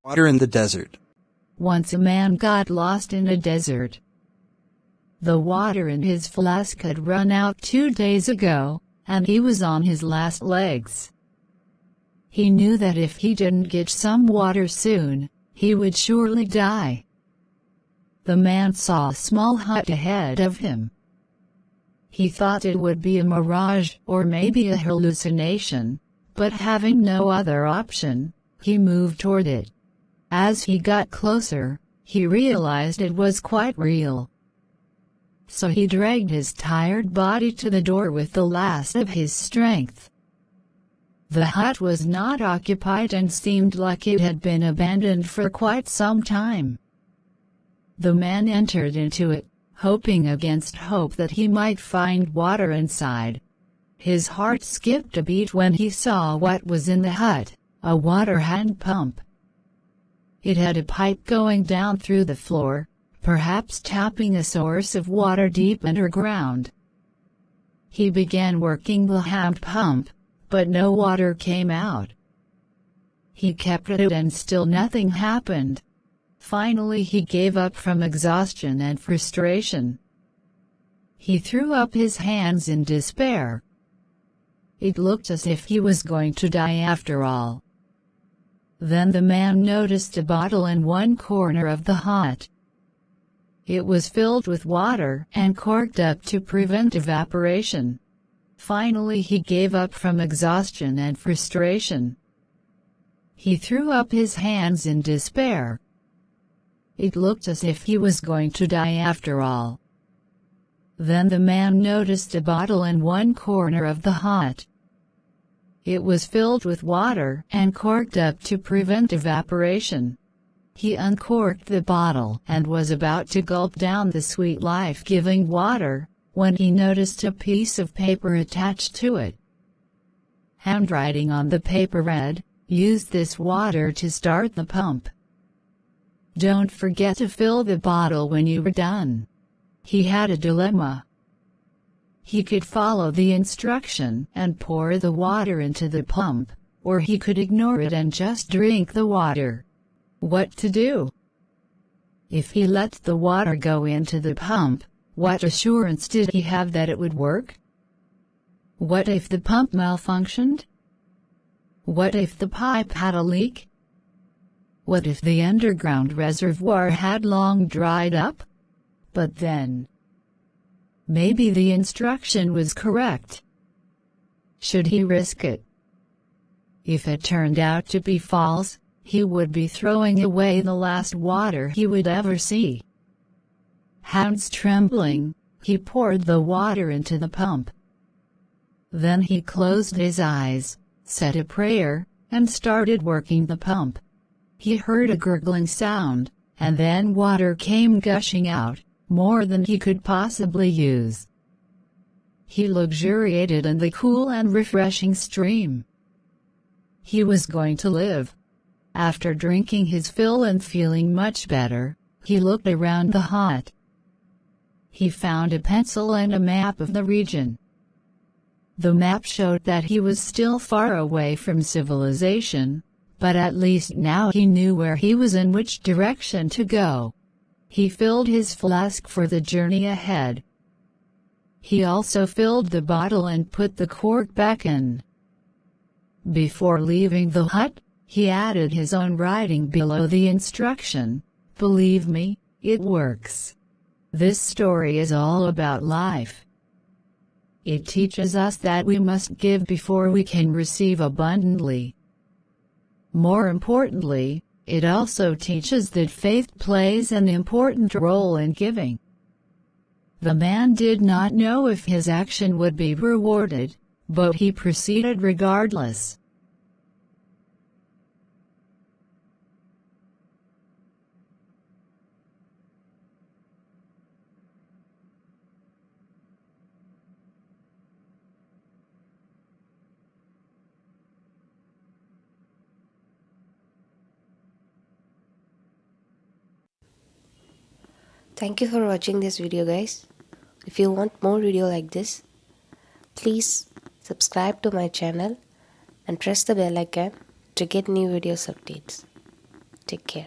Water in the desert. Once a man got lost in a desert. The water in his flask had run out 2 days ago, and he was on his last legs. He knew that if he didn't get some water soon, he would surely die. The man saw a small hut ahead of him. He thought it would be a mirage or maybe a hallucination, but having no other option, he moved toward it. As he got closer, he realized it was quite real. So he dragged his tired body to the door with the last of his strength. The hut was not occupied and seemed like it had been abandoned for quite some time. The man entered into it, hoping against hope that he might find water inside. His heart skipped a beat when he saw what was in the hut, a water hand pump. It had a pipe going down through the floor, perhaps tapping a source of water deep underground. He began working the hand pump, but no water came out. He kept at it and still nothing happened. Finally he gave up from exhaustion and frustration. He threw up his hands in despair. It looked as if he was going to die after all. Then the man noticed a bottle in one corner of the hut. It was filled with water and corked up to prevent evaporation. Finally he gave up from exhaustion and frustration. He threw up his hands in despair. It looked as if he was going to die after all. Then the man noticed a bottle in one corner of the hut. It was filled with water and corked up to prevent evaporation. He uncorked the bottle and was about to gulp down the sweet life-giving water, when he noticed a piece of paper attached to it. Handwriting on the paper read, "Use this water to start the pump. Don't forget to fill the bottle when you are done." He had a dilemma. He could follow the instruction and pour the water into the pump, or he could ignore it and just drink the water. What to do? If he let the water go into the pump, what assurance did he have that it would work? What if the pump malfunctioned? What if the pipe had a leak? What if the underground reservoir had long dried up? But then, maybe the instruction was correct. Should he risk it? If it turned out to be false, he would be throwing away the last water he would ever see. Hands trembling, he poured the water into the pump. Then he closed his eyes, said a prayer, and started working the pump. He heard a gurgling sound, and then water came gushing out, more than he could possibly use. He luxuriated in the cool and refreshing stream. He was going to live. After drinking his fill and feeling much better, he looked around the hut. He found a pencil and a map of the region. The map showed that he was still far away from civilization, but at least now he knew where he was and which direction to go. He filled his flask for the journey ahead. He also filled the bottle and put the cork back in. Before leaving the hut, he added his own writing below the instruction, "Believe me, it works." This story is all about life. It teaches us that we must give before we can receive abundantly. More importantly, it also teaches that faith plays an important role in giving. The man did not know if his action would be rewarded, but he proceeded regardless. Thank you for watching this video, guys. If you want more video like this, please subscribe to my channel and press the bell icon to get new videos updates. Take care.